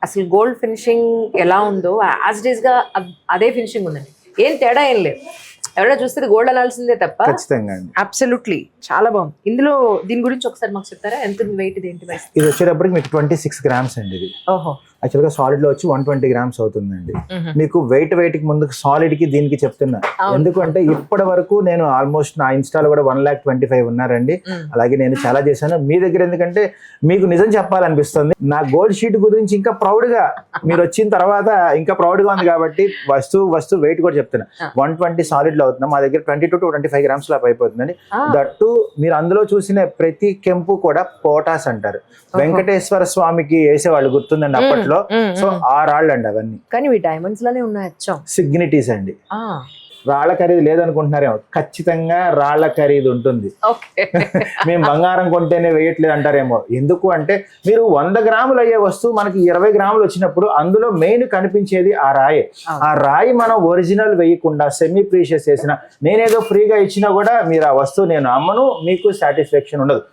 అసలు gold finishing ఎలా ఉందో యాజ్ ఇట్ ఈస్ గా అదే ఫినిషింగ్ ఉందండి. ఏం తేడా ఏం లేదు. ఎవరైనా చూస్తే గోల్డ్ అనాల్సిందే తప్ప. ఖచ్చితంగా అండి. అబ్సల్యూట్లీ చాలా బాగుంది. ఇందులో దీని గురించి ఒకసారి మాకు చెప్తారా? ఎంత వెయిట్ ఇది, ఏంటి? ఇది వచ్చేటప్పటికి మీకు 26 grams అండి. ఇది ఓహో, యాక్చువల్గా సాలిడ్ లో వచ్చి 120 grams అవుతుందండి. మీకు వెయిట్ కి ముందుకు సాలిడ్ కి దీనికి చెప్తున్నా. ఎందుకంటే ఇప్పటి వరకు నేను ఆల్మోస్ట్ నా ఇన్స్టాలో కూడా 1,25,000 ఉన్నారండి. అలాగే నేను చాలా చేశాను మీ దగ్గర. ఎందుకంటే మీకు నిజం చెప్పాలనిపిస్తుంది. నా గోల్డ్ షీట్ గురించి ఇంకా ప్రౌడ్ గా మీరు వచ్చిన తర్వాత ఇంకా ప్రౌడ్ గా ఉంది కాబట్టి వస్తువు వెయిట్ కూడా చెప్తున్నా. 120 సాలిడ్ లో అవుతున్నాం. మా దగ్గర 22 to 25 grams లా అయిపోతుందండి. దట్టు మీరు అందులో చూసిన ప్రతి కెంపు కూడా పోటాస్ అంటారు. వెంకటేశ్వర స్వామికి వేసేవాళ్ళు గుర్తుందండి అప్పట్లో. సో ఆ రాళ్ళు అండి అవన్నీ. కానీ ఇవి డైమండ్స్ లానే ఉన్నాయి. అచ్చం సిగ్నిటీస్ అండి. రాళ్ల ఖరీదు లేదనుకుంటున్నారేమో, ఖచ్చితంగా రాళ్ల ఖరీదు ఉంటుంది. మేము బంగారం కొంటేనే వేయట్లేదు అంటారేమో. ఎందుకు అంటే మీరు 100 గ్రాములు అయ్యే వస్తువు మనకి 20 గ్రాములు వచ్చినప్పుడు అందులో మెయిన్ కనిపించేది ఆ రాయి. ఆ రాయి మనం ఒరిజినల్ వేయకుండా సెమీ ప్రీషియస్ చేసిన నేనేదో ఫ్రీగా ఇచ్చినా కూడా మీరు ఆ వస్తువు నేను అమ్మను, మీకు సాటిస్ఫాక్షన్ ఉండదు.